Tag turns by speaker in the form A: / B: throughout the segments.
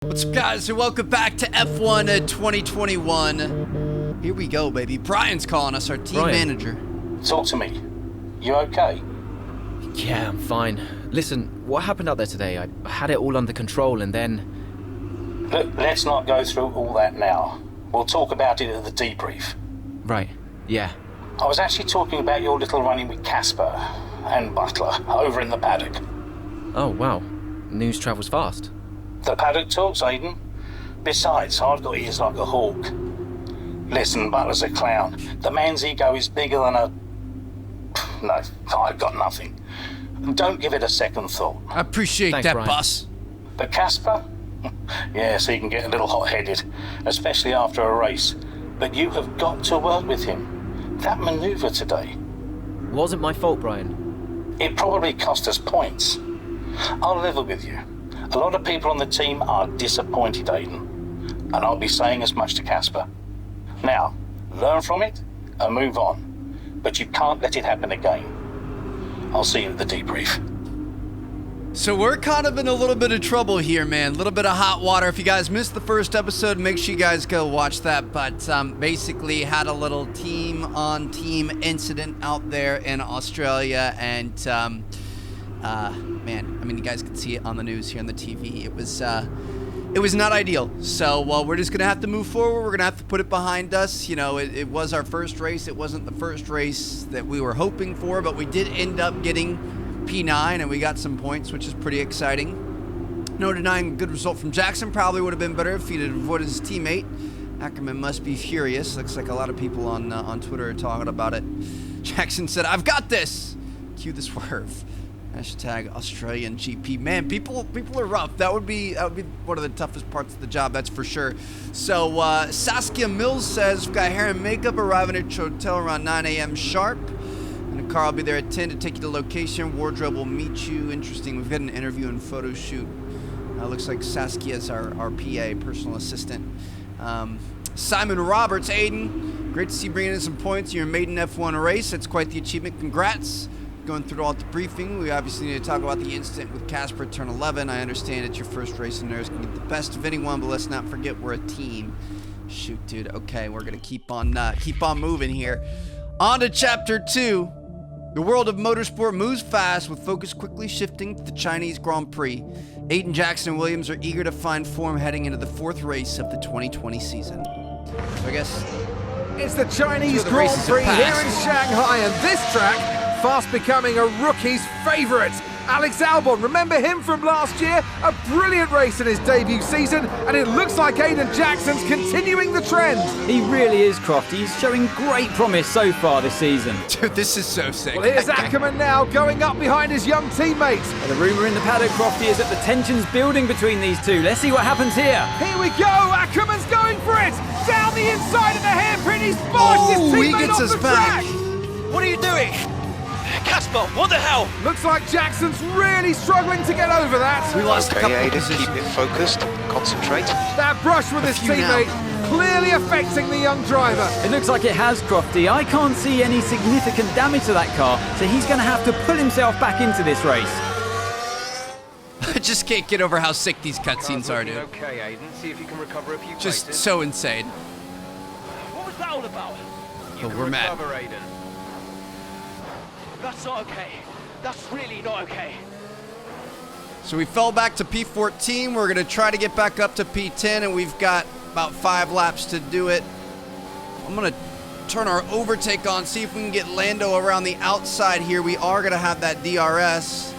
A: What's up, guys, and welcome back to F1 2021. Here we go, baby. Brian's calling us, our team manager.
B: Talk to me. You okay?
C: Yeah, I'm fine. Listen, what happened out there today? I had it all under control and then...
B: Look, let's not go through all that now. We'll talk about it at the debrief.
C: Right, yeah.
B: I was actually talking about your little run-in with Casper and Butler over in the paddock.
C: Oh, wow. News travels fast.
B: The paddock talks, Aiden. Besides, I've got ears like a hawk. Listen, Butler's a clown. The man's ego is bigger than a... No, I've got nothing. Don't give it a second thought.
A: I appreciate
C: Thanks,
A: that,
C: Brian.
A: boss.
B: But Casper? Yes, he can get a little hot-headed, especially after a race. But you have got to work with him. That manoeuvre today,
C: Wasn't my fault, Brian.
B: it probably cost us points. I'll level with you. A lot of people on the team are disappointed, Aiden. And I'll be saying as much to Casper. Now, learn from it and move on. But you can't let it happen again. I'll see you at the debrief.
A: So we're kind of in a little bit of trouble here, man. A little bit of hot water. If you guys missed the first episode, make sure you guys go watch that. But basically had a little team-on-team incident out there in Australia. And, man, I mean, you guys can see it on the news here on the TV. It was not ideal. So we're just going to have to move forward. We're going to have to put it behind us. You know, it was our first race. It wasn't the first race that we were hoping for, but we did end up getting P9 and we got some points, which is pretty exciting. No denying a good result from Jackson. Probably would have been better if he'd avoided his teammate. Ackerman must be furious. Looks like a lot of people on Twitter are talking about it. Jackson said, "I've got this." Cue the swerve. Hashtag Australian GP. Man, people are rough. That would be one of the toughest parts of the job, that's for sure. So Saskia Mills says, "We've got hair and makeup arriving at your hotel around 9 a.m. sharp. And the car will be there at 10 to take you to location. Wardrobe will meet you." Interesting. We've got an interview and photo shoot. Looks like Saskia is our PA, personal assistant. Simon Roberts, Aiden, great to see you bringing in some points in your maiden F1 race. That's quite the achievement. Congrats. Going through all the briefing, we obviously need to talk about the incident with Casper at turn 11. I understand it's your first race and nerves can get the best of anyone, but let's not forget we're a team. Shoot, dude. Okay, we're gonna keep on moving here. On to chapter 2. The world of motorsport moves fast, with focus quickly shifting to the Chinese Grand Prix. Aiden, Jackson, and Williams are eager to find form heading into the 4th race of the 2020 season. So I guess
D: it's the Chinese
A: the
D: Grand
A: races
D: Prix
A: have
D: here
A: passed.
D: in Shanghai, and this track fast becoming a rookie's favourite. Alex Albon, remember him from last year? A brilliant race in his debut season, and it looks like Aiden Jackson's continuing the trend.
E: He really is, Crofty. He's showing great promise so far this season.
A: dude, this is so sick.
D: Well, here's Ackerman now, going up behind his young teammates.
E: And the rumour in the paddock, Crofty, is that the tension's building between these two. Let's see what happens here.
D: Here we go, Ackerman's going for it! Down the inside of the hairpin, he's forced his
A: he
D: teammate
A: gets
D: off
A: us
D: the
A: back.
D: track!
F: What are you doing? Casper, what the hell?
D: Looks like Jackson's really struggling to get over that.
A: We lost a couple of
G: Aiden,
A: positions.
G: keep it focused, concentrate.
D: That brush with his
A: few now.
D: teammate clearly affecting the young driver.
E: It looks like it has, Crofty. I can't see any significant damage to that car, so he's going to have to pull himself back into this race.
A: I just can't get over how sick these cutscenes are, dude.
D: Okay, Aiden, see if you can recover a few
A: Just so insane.
F: What was that all about?
A: But we're mad.
D: Aiden.
F: That's not okay. That's really not okay.
A: So we fell back to P14. We're going to try to get back up to P10, and we've got about 5 laps to do it. I'm going to turn our overtake on, see if we can get Lando around the outside here. We are going to have that DRS.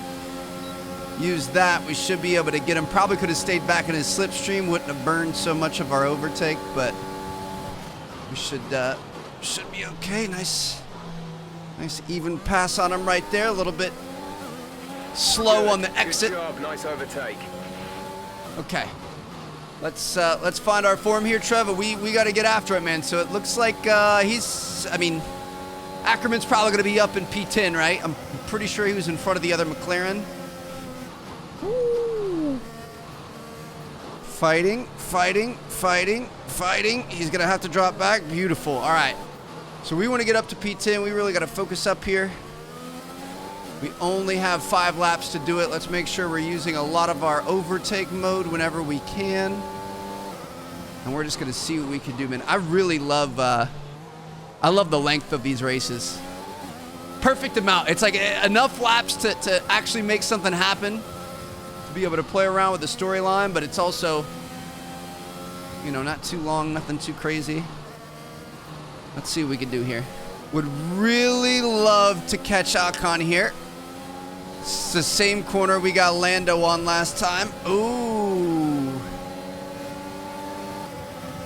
A: Use that. We should be able to get him. Probably could have stayed back in his slipstream. Wouldn't have burned so much of our overtake, but we should be okay. Nice even pass on him right there. A little bit slow on the exit.
D: Good job, nice overtake.
A: Okay. Let's find our form here, Trevor. We got to get after it, man. So it looks like Ackerman's probably going to be up in P10, right? I'm pretty sure he was in front of the other McLaren. Woo. Fighting. He's going to have to drop back. Beautiful. All right. So we want to get up to P10. We really got to focus up here. We only have 5 laps to do it. Let's make sure we're using a lot of our overtake mode whenever we can. And we're just gonna see what we can do, man. I really love, I love the length of these races. Perfect amount. It's like enough laps to actually make something happen, to be able to play around with the storyline, but it's also, you know, not too long, nothing too crazy. Let's see what we can do here. Would really love to catch Ocon here. It's the same corner we got Lando on last time. Ooh.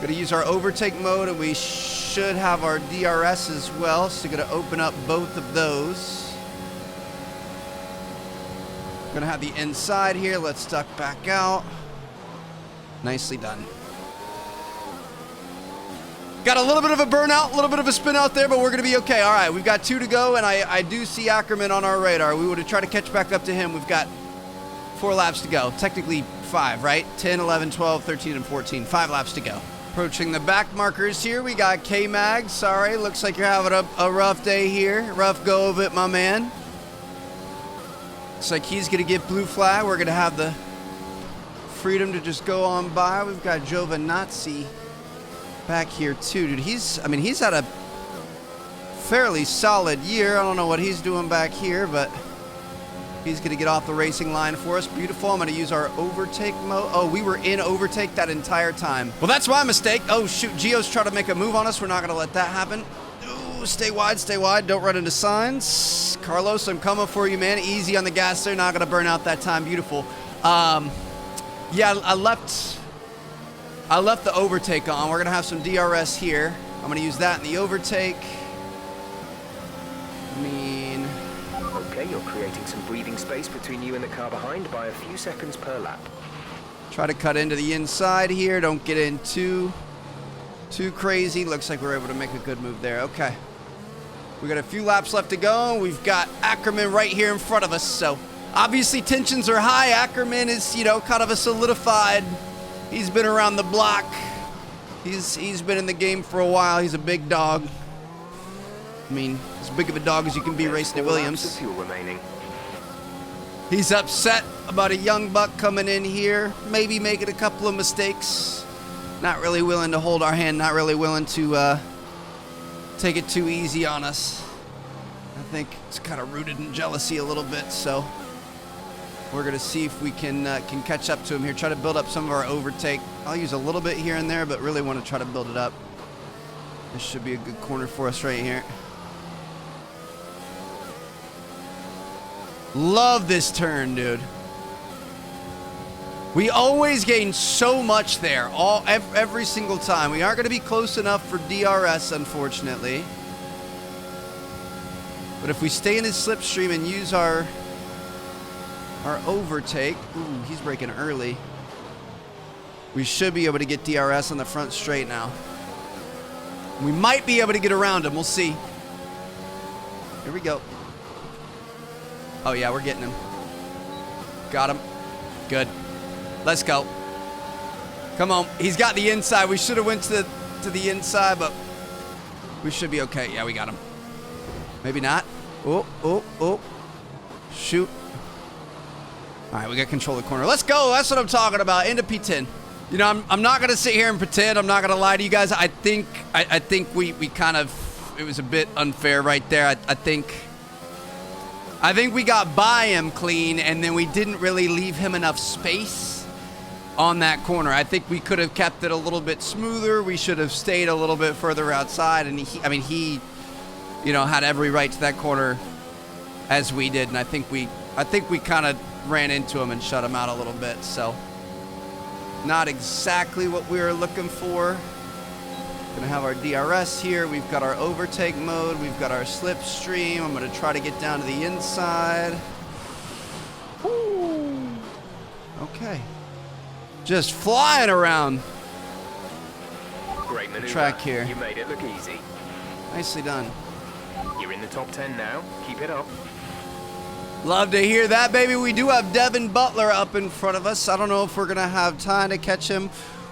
A: Gonna use our overtake mode, and we should have our DRS as well. So gonna open up both of those. Gonna have the inside here. Let's duck back out. Nicely done. Got a little bit of a burnout, a little bit of a spin out there, but we're going to be okay. All right, we've got 2 to go, and I do see Ackerman on our radar. We would have tried to catch back up to him. We've got 4 laps to go. Technically 5, right? 10, 11, 12, 13, and 14. 5 laps to go. Approaching the back markers here, we got K-Mag. Sorry, looks like you're having a rough day here. Rough go of it, my man. Looks like he's going to get blue flag. We're going to have the freedom to just go on by. We've got Giovinazzi back here too, dude. He's had a fairly solid year. I don't know what he's doing back here, but he's gonna get off the racing line for us. Beautiful. I'm gonna use our overtake mode. Oh, we were in overtake that entire time. Well, that's my mistake. Oh shoot, Gio's trying to make a move on us. We're not gonna let that happen. Ooh, stay wide, don't run into signs. Carlos, I'm coming for you, man. Easy on the gas there, not gonna burn out that time. Beautiful. Yeah, I left the overtake on. We're going to have some DRS here. I'm going to use that in the overtake.
H: Okay, you're creating some breathing space between you and the car behind by a few seconds per lap.
A: Try to cut into the inside here. Don't get in too crazy. Looks like we're able to make a good move there. Okay. We got a few laps left to go. We've got Ackerman right here in front of us. So obviously tensions are high. Ackerman is, you know, kind of a solidified. He's been around the block. He's been in the game for a while. He's a big dog. I mean, as big of a dog as you can be racing at Williams.
H: Fuel remaining.
A: He's upset about a young buck coming in here, maybe making a couple of mistakes. Not really willing to hold our hand, not really willing to take it too easy on us. I think it's kind of rooted in jealousy a little bit, so we're going to see if we can catch up to him here, try to build up some of our overtake. I'll use a little bit here and there, but really want to try to build it up. This should be a good corner for us right here. Love this turn, dude. We always gain so much there, every single time. We aren't going to be close enough for DRS, unfortunately. But if we stay in his slipstream and use our overtake, ooh, he's braking early. We should be able to get DRS on the front straight now. We might be able to get around him. We'll see. Here we go. Oh yeah, we're getting him. Got him. Good. Let's go. Come on. He's got the inside. We should have went to the inside, but we should be okay. Yeah, we got him. Maybe not. Oh. Shoot. All right, we got control of the corner. Let's go. That's what I'm talking about. Into P10. You know, I'm not going to sit here and pretend. I'm not going to lie to you guys. I think we kind of, it was a bit unfair right there. I think we got by him clean, and then we didn't really leave him enough space on that corner. I think we could have kept it a little bit smoother. We should have stayed a little bit further outside, and he, you know, had every right to that corner as we did, and I think we kind of ran into him and shut him out a little bit. So not exactly what we were looking for. Gonna have our DRS here. We've got our overtake mode. We've got our slipstream. I'm gonna try to get down to the inside. Woo. Okay. Just flying around.
H: Great maneuver.
A: Track here.
H: You made it look easy.
A: Nicely done.
H: You're in the top 10 now. Keep it up.
A: Love to hear that, baby. We do have Devin Butler up in front of us. I don't know if we're gonna have time to catch him.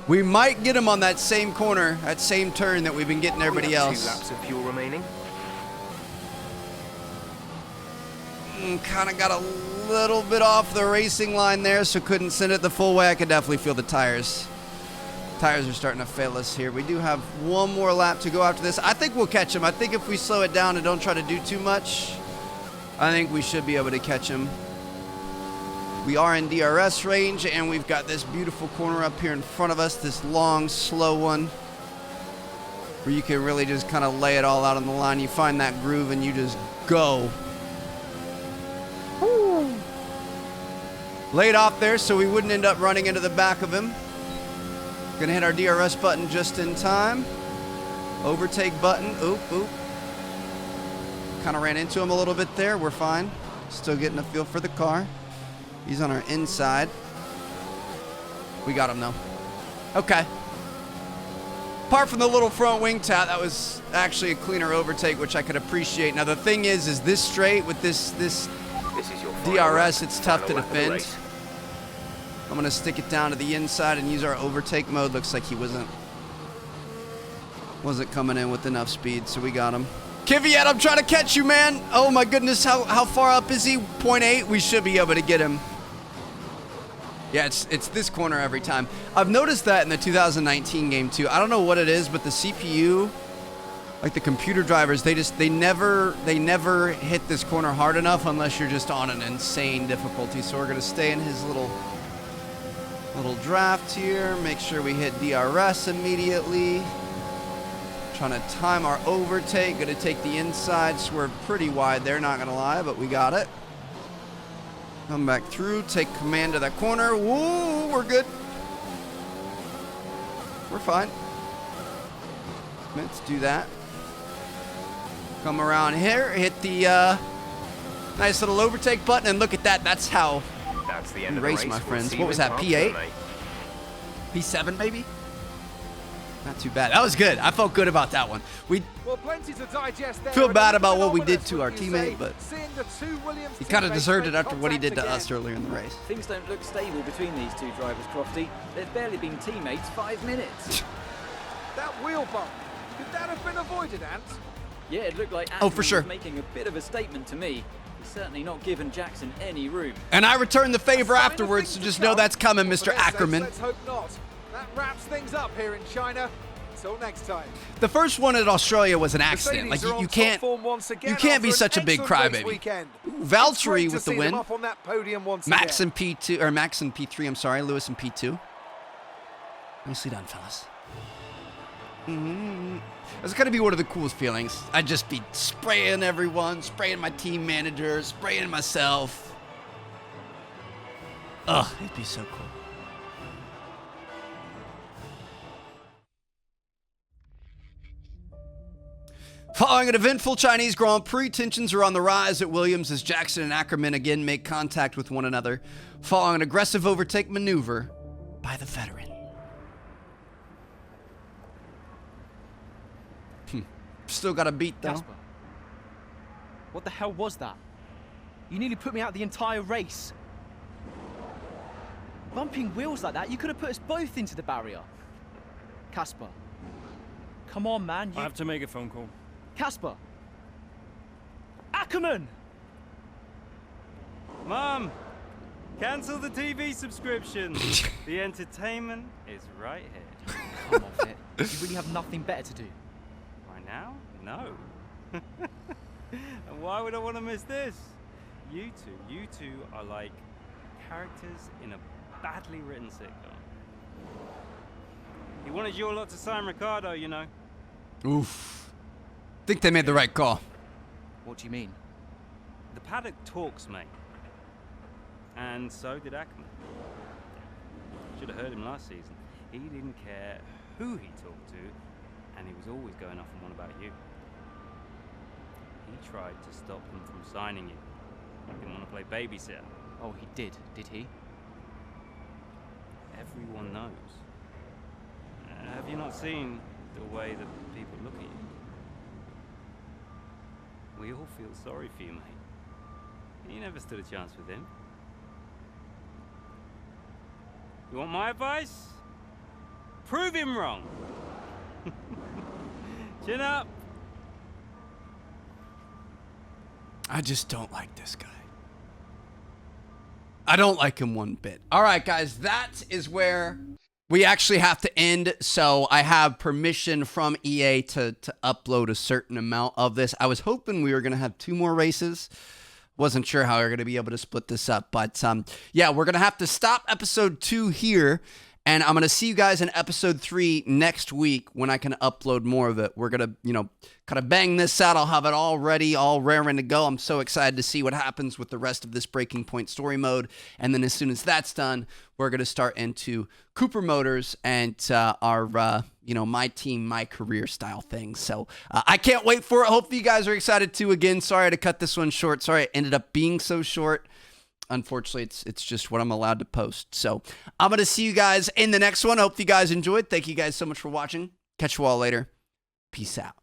A: We might get him on that same corner, that same turn that we've been getting everybody else.
H: 2 laps of fuel remaining.
A: button kind of got a little bit off the racing line there, so couldn't send it the full way. I could definitely feel the tires. Tires are starting to fail us here. We do have one more lap to go after this. I think we'll catch him. I think if we slow it down and don't try to do too much, I think we should be able to catch him. We are in DRS range, and we've got this beautiful corner up here in front of us, this long, slow one, where you can really just kind of lay it all out on the line. You find that groove and you just go. Woo. Laid off there so we wouldn't end up running into the back of him. Gonna hit our DRS button just in time. Overtake button. Oop, oop. Kind of ran into him a little bit there. We're fine. Still getting a feel for the car. He's on our inside. We got him though. Okay. Apart from the little front wing tap, that was actually a cleaner overtake, which I could appreciate. Now the thing is this straight with this
H: This is your
A: DRS, it's tough to
H: final lap of the
A: defend.
H: race.
A: I'm gonna stick it down to the inside and use our overtake mode. Looks like he wasn't coming in with enough speed, so we got him. Kvyat, I'm trying to catch you, man. Oh my goodness, how far up is he? 0.8. We should be able to get him. Yeah, it's this corner every time. I've noticed that in the 2019 game too. I don't know what it is, but the CPU, like the computer drivers, they never hit this corner hard enough unless you're just on an insane difficulty. So we're gonna stay in his little draft here. Make sure we hit DRS immediately. Trying to time our overtake. Gonna take the inside, swerve pretty wide there, not gonna lie, but we got it. Come back through, take command of that corner. Woo, we're good. We're fine. Let's do that. Come around here, hit the nice little overtake button, and look at that. That's how
H: That's the end
A: we
H: of the
A: race,
H: race,
A: my
H: We'll
A: friends.
H: see
A: What
H: you
A: was
H: in
A: that,
H: park
A: P8?
H: tonight.
A: P7 maybe? Not too bad. That was good. I felt good about that one. We
D: Well, plenty to digest there.
A: Feel
D: and
A: bad
D: a
A: about
D: little
A: what we did
D: ominous,
A: to our
D: wouldn't you
A: teammate,
D: say?
A: but
D: Seeing the two Williams
A: he kind of
D: teammates
A: deserved it
D: make
A: after what he did to
D: contact
A: us
D: again.
A: earlier in the race.
E: Things don't look stable between these two drivers, Crofty. They've barely been teammates 5 minutes.
D: That wheel bump, could that have been avoided, Ant?
E: Yeah, it looked like
A: Oh, for
E: Ackerman
A: sure.
E: was making a bit of a statement to me. He's certainly not given Jackson any room.
A: And I returned the favor
D: Sign of
A: afterwards, so
D: things
A: just
D: to
A: know
D: come.
A: that's coming,
D: Well,
A: Mr.
D: for their sakes,
A: Ackerman.
D: Let's hope not. That wraps things up here in China. Until next time.
A: The first one at Australia was an accident. Like
D: Mercedes are on
A: you
D: top
A: can't
D: form once again
A: you can't
D: after
A: be
D: an
A: such a big
D: excellent race
A: crybaby.
D: weekend.
A: Valtteri
D: It's great to
A: with the
D: see
A: win.
D: them up on that podium once
A: Max
D: again.
A: in P2 or Max in P3. I'm sorry, Lewis in P2. Nicely done, fellas. It's gonna be one of the coolest feelings. I'd just be spraying everyone, spraying my team manager, spraying myself. Ugh, it'd be so cool. Following an eventful Chinese Grand Prix, tensions are on the rise at Williams as Jackson and Ackerman again make contact with one another, following an aggressive overtake maneuver by the veteran. Still got a beat though.
I: Casper, what the hell was that? You nearly put me out the entire race. Bumping wheels like that, you could have put us both into the barrier. Casper, come on, man.
F: I have to make a phone call.
I: Casper! Ackerman!
F: Mom, cancel the TV subscription. The entertainment is right here.
I: Come off it. You really have nothing better to do.
F: Right now? No. And why would I want to miss this? You two are like characters in a badly written sitcom. He wanted your lot to sign Ricardo, you know.
A: Oof. Think they made the right call.
I: What do you mean?
F: The paddock talks, mate. And so did Ackerman. Should have heard him last season. He didn't care who he talked to, and he was always going off on one about you. He tried to stop him from signing you. He didn't want to play babysitter.
I: Oh, he did he?
F: Everyone knows. Have you not seen the way that people look at you? We all feel sorry for you, mate. You never stood a chance with him. You want my advice? Prove him wrong. Chin up.
A: I just don't like this guy. I don't like him one bit. All right, guys, that is where we actually have to end. So I have permission from EA to upload a certain amount of this. I was hoping we were going to have 2 more races. Wasn't sure how we were going to be able to split this up. But yeah, we're going to have to stop episode 2 here. And I'm going to see you guys in episode 3 next week when I can upload more of it. We're going to, kind of bang this out. I'll have it all ready, all raring to go. I'm so excited to see what happens with the rest of this Breaking Point story mode. And then as soon as that's done, we're going to start into Cooper Motors and our, my team, my career style thing. So I can't wait for it. Hopefully you guys are excited too. Again, sorry to cut this one short. Sorry it ended up being so short. Unfortunately, it's just what I'm allowed to post. So I'm going to see you guys in the next one. Hope you guys enjoyed. Thank you guys so much for watching. Catch you all later. Peace out.